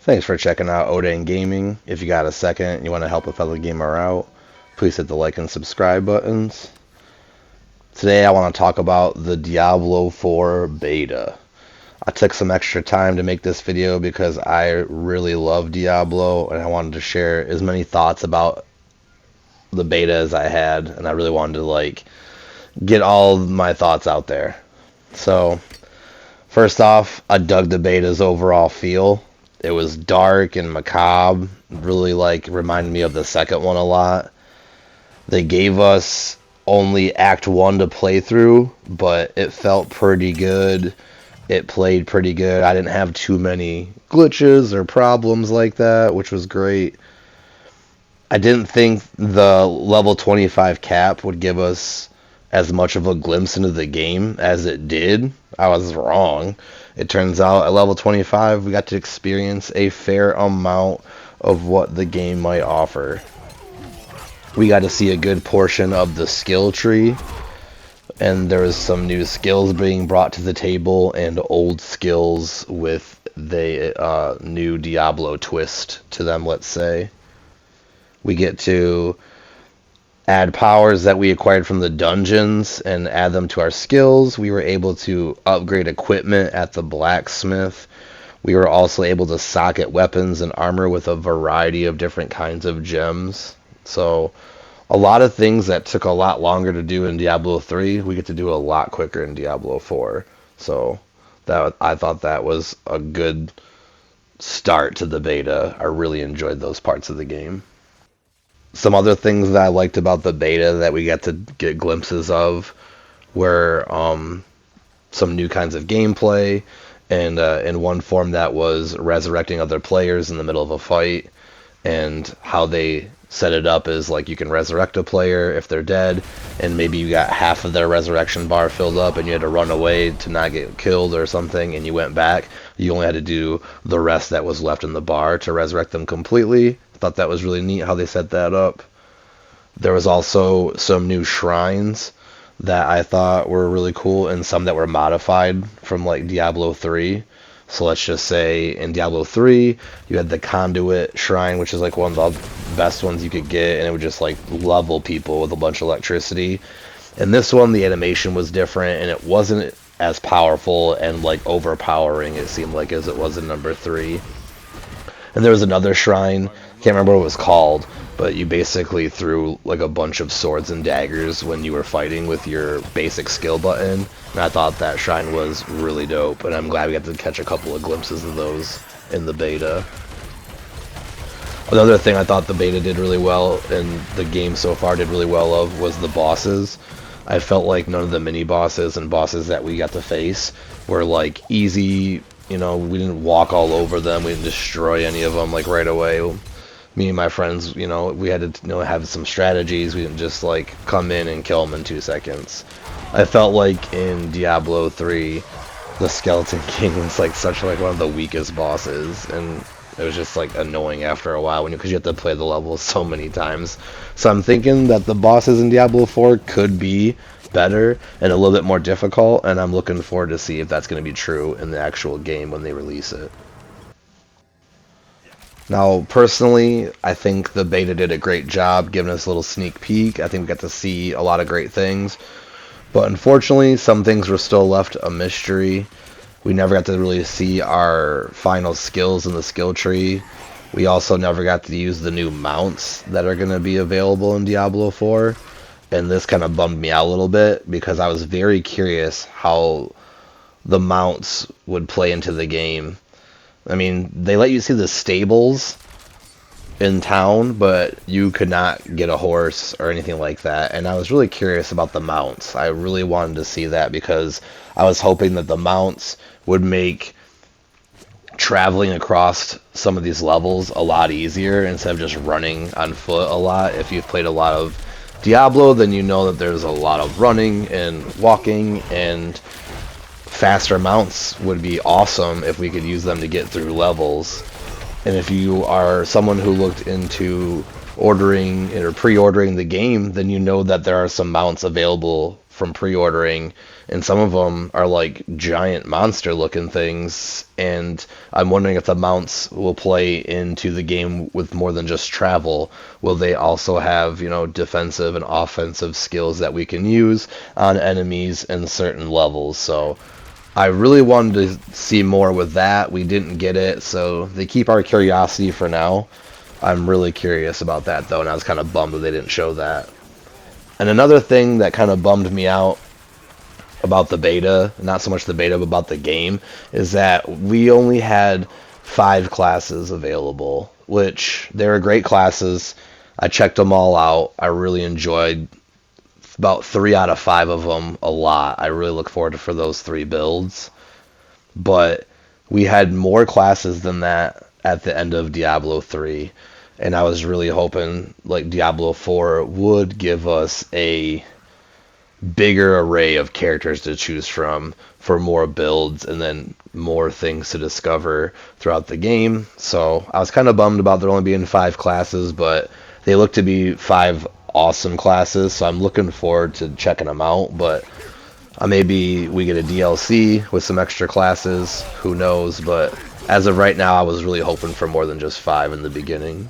Thanks for checking out Odin Gaming. If you got a second and you want to help a fellow gamer out, please hit the like and subscribe buttons. Today I want to talk about the Diablo 4 beta. I took some extra time to make this video because I really love Diablo and I wanted to share as many thoughts about the beta as I had, and I really wanted to get all my thoughts out there. So first off, I dug the beta's overall feel. It was dark and macabre, really reminded me of the second one a lot. They gave us only Act 1 to play through, but it felt pretty good. It played pretty good. I didn't have too many glitches or problems like that, which was great. I didn't think the level 25 cap would give us as much of a glimpse into the game as it did. I was wrong. It turns out at level 25 we got to experience a fair amount of what the game might offer. We got to see a good portion of the skill tree, and there was some new skills being brought to the table and old skills with the new Diablo twist to them, let's say. We get to add powers that we acquired from the dungeons and add them to our skills. We were able to upgrade equipment at the blacksmith. We were also able to socket weapons and armor with a variety of different kinds of gems. So a lot of things that took a lot longer to do in Diablo 3, we get to do a lot quicker in Diablo 4. So I thought that was a good start to the beta. I really enjoyed those parts of the game. Some other things that I liked about the beta that we got to get glimpses of were some new kinds of gameplay, and in one form that was resurrecting other players in the middle of a fight, and how they set it up is you can resurrect a player if they're dead, and maybe you got half of their resurrection bar filled up and you had to run away to not get killed or something, and you went back. You only had to do the rest that was left in the bar to resurrect them completely. Thought that was really neat how they set that up. There was also some new shrines that I thought were really cool, and some that were modified from Diablo 3. So let's just say in Diablo 3 you had the conduit shrine, which is one of the best ones you could get, and it would just level people with a bunch of electricity. In this one the animation was different, and it wasn't as powerful and overpowering, it seemed as it was in number 3. And there was another shrine, can't remember what it was called, but you basically threw a bunch of swords and daggers when you were fighting with your basic skill button, and I thought that shrine was really dope, and I'm glad we got to catch a couple of glimpses of those in the beta. Another thing I thought the beta did really well, and the game so far did really well of, was the bosses. I felt like none of the mini bosses and bosses that we got to face were easy. We didn't walk all over them. We didn't destroy any of them right away. Me and my friends, we had to have some strategies. We didn't just come in and kill them in 2 seconds. I felt in Diablo 3, the Skeleton King was such one of the weakest bosses, and it was just annoying after a while because you have to play the levels so many times. So I'm thinking that the bosses in Diablo 4 could be better and a little bit more difficult, and I'm looking forward to see if that's going to be true in the actual game when they release it. Now, personally, I think the beta did a great job giving us a little sneak peek. I think we got to see a lot of great things, but unfortunately some things were still left a mystery. We never got to really see our final skills in the skill tree. We also never got to use the new mounts that are going to be available in Diablo 4. And this kind of bummed me out a little bit because I was very curious how the mounts would play into the game. I mean, they let you see the stables in town, but you could not get a horse or anything like that. And I was really curious about the mounts. I really wanted to see that because I was hoping that the mounts would make traveling across some of these levels a lot easier instead of just running on foot a lot. If you've played a lot of Diablo, then you know that there's a lot of running and walking, and faster mounts would be awesome if we could use them to get through levels. And if you are someone who looked into ordering or pre-ordering the game, then you know that there are some mounts available from pre-ordering, and some of them are like giant monster-looking things. And I'm wondering if the mounts will play into the game with more than just travel. Will they also have, defensive and offensive skills that we can use on enemies in certain levels? So I really wanted to see more with that. We didn't get it, so they keep our curiosity for now. I'm really curious about that, though, and I was kind of bummed that they didn't show that. And another thing that kind of bummed me out about the beta, not so much the beta, but about the game, is that we only had 5 classes available, which they were great classes. I checked them all out. I really enjoyed about 3 out of 5 of them a lot. I really look forward for those 3 builds. But we had more classes than that at the end of Diablo 3, and I was really hoping like Diablo 4 would give us a bigger array of characters to choose from for more builds and then more things to discover throughout the game. So I was kind of bummed about there only being 5 classes, but they look to be 5 awesome classes, so I'm looking forward to checking them out. But maybe we get a DLC with some extra classes, who knows, but as of right now I was really hoping for more than just 5 in the beginning.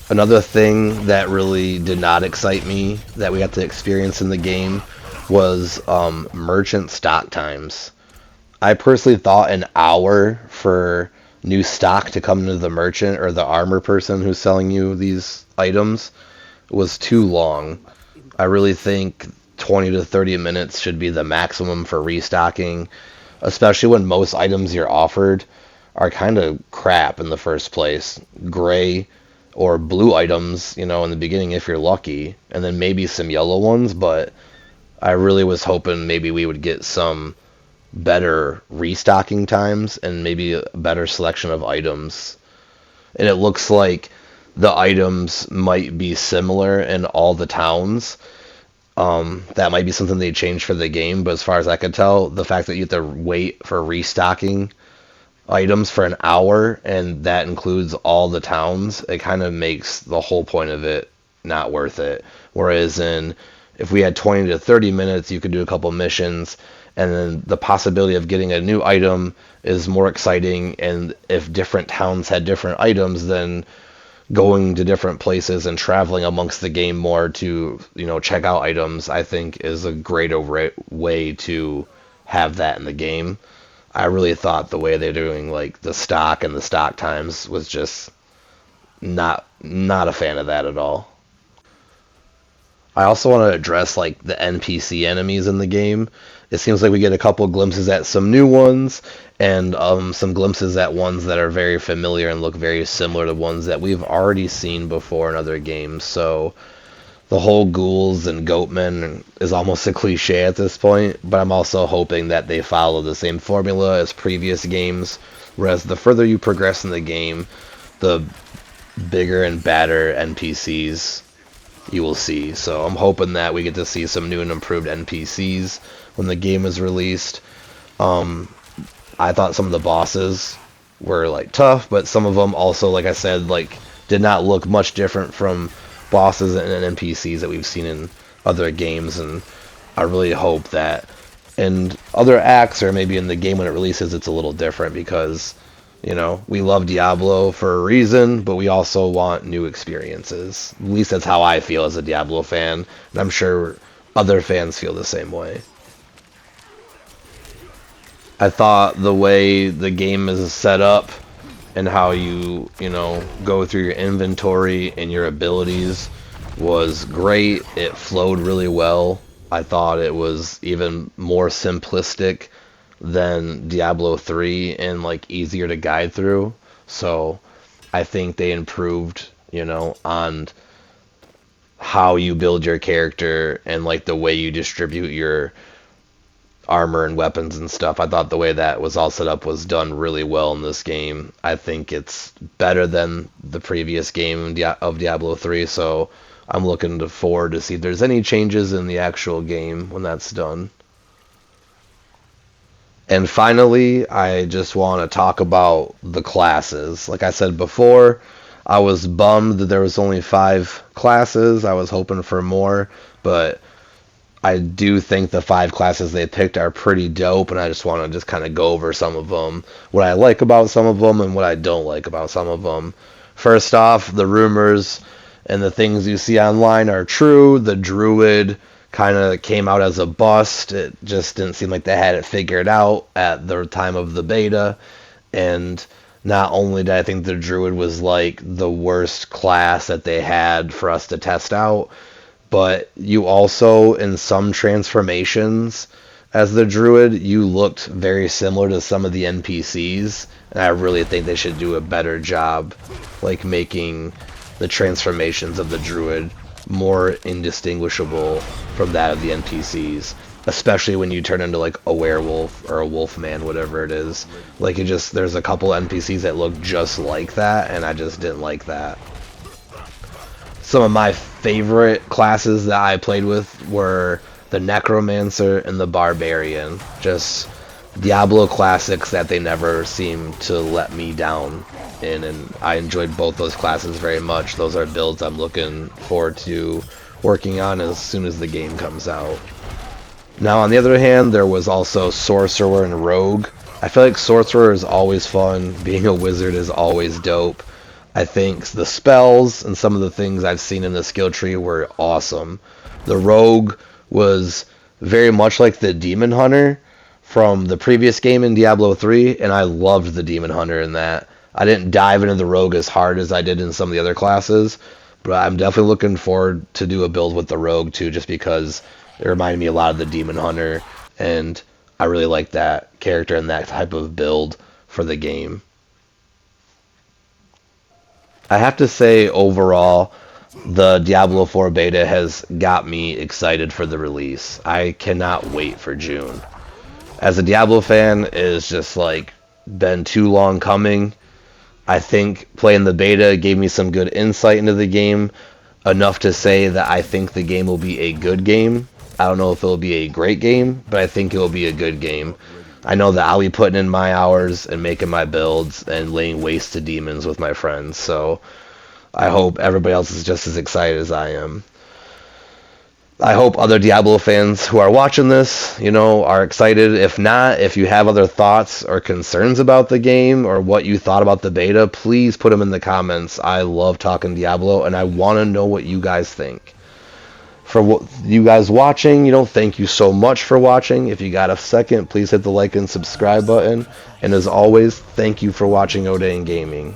Another thing that really did not excite me that we got to experience in the game was merchant stock times. I personally thought an hour for new stock to come into the merchant or the armor person who's selling you these items was too long. I really think 20 to 30 minutes should be the maximum for restocking, especially when most items you're offered are kind of crap in the first place. Gray or blue items, in the beginning if you're lucky, and then maybe some yellow ones, but I really was hoping maybe we would get some better restocking times and maybe a better selection of items. And it looks like the items might be similar in all the towns. That might be something they changed for the game, but as far as I could tell, the fact that you have to wait for restocking items for an hour, and that includes all the towns, it kind of makes the whole point of it not worth it. Whereas if we had 20 to 30 minutes, you could do a couple missions, and then the possibility of getting a new item is more exciting, and if different towns had different items, then going to different places and traveling amongst the game more to, check out items, I think is a greater way to have that in the game. I really thought the way they're doing like the stock and the stock times was just not a fan of that at all. I also want to address like the NPC enemies in the game. It seems like we get a couple glimpses at some new ones, and some glimpses at ones that are very familiar and look very similar to ones that we've already seen before in other games. So the whole ghouls and goatmen is almost a cliche at this point, but I'm also hoping that they follow the same formula as previous games, whereas the further you progress in the game, the bigger and badder NPCs you will see. So I'm hoping that we get to see some new and improved NPCs when the game is released. I thought some of the bosses were like tough, but some of them also, like I said, like did not look much different from bosses and NPCs that we've seen in other games, and I really hope that in other acts or maybe in the game when it releases it's a little different, because we love Diablo for a reason, but we also want new experiences. At least that's how I feel as a Diablo fan, and I'm sure other fans feel the same way. I thought the way the game is set up and how you go through your inventory and your abilities was great. It flowed really well. I thought it was even more simplistic than Diablo 3 and like easier to guide through. So I think they improved, on how you build your character and like the way you distribute your armor and weapons and stuff. I thought the way that was all set up was done really well in this game. I think it's better than the previous game of Diablo 3, so I'm looking forward to see if there's any changes in the actual game when that's done. And finally, I just want to talk about the classes. Like I said before, I was bummed that there was only 5 classes. I was hoping for more, but I do think the 5 classes they picked are pretty dope, and I just want to just kind of go over some of them, what I like about some of them, and what I don't like about some of them. First off, the rumors and the things you see online are true. The druid kind of came out as a bust. It just didn't seem like they had it figured out at the time of the beta. And not only did I think the druid was like the worst class that they had for us to test out, but you also, in some transformations as the druid, you looked very similar to some of the NPCs, and I really think they should do a better job like making the transformations of the druid more indistinguishable from that of the NPCs, especially when you turn into like a werewolf or a wolf man, whatever it is. Like, it just, there's a couple NPCs that look just like that, and I just didn't like that. Some of my favorite classes that I played with were the Necromancer and the Barbarian. Just Diablo classics that they never seem to let me down in, and I enjoyed both those classes very much. Those are builds I'm looking forward to working on as soon as the game comes out. Now, on the other hand, there was also Sorcerer and Rogue. I feel like Sorcerer is always fun. Being a wizard is always dope. I think the spells and some of the things I've seen in the skill tree were awesome. The Rogue was very much like the Demon Hunter from the previous game in Diablo 3, and I loved the Demon Hunter in that. I didn't dive into the Rogue as hard as I did in some of the other classes, but I'm definitely looking forward to do a build with the Rogue too, just because it reminded me a lot of the Demon Hunter, and I really like that character and that type of build for the game. I have to say, overall, the Diablo 4 beta has got me excited for the release. I cannot wait for June. As a Diablo fan, it has just like been too long coming. I think playing the beta gave me some good insight into the game, enough to say that I think the game will be a good game. I don't know if it'll be a great game, but I think it will be a good game. I know that I'll be putting in my hours and making my builds and laying waste to demons with my friends, so I hope everybody else is just as excited as I am. I hope other Diablo fans who are watching this, are excited. If not, if you have other thoughts or concerns about the game or what you thought about the beta, please put them in the comments. I love talking Diablo, and I want to know what you guys think. For what you guys watching, thank you so much for watching. If you got a second, please hit the like and subscribe button. And as always, thank you for watching Odin Gaming.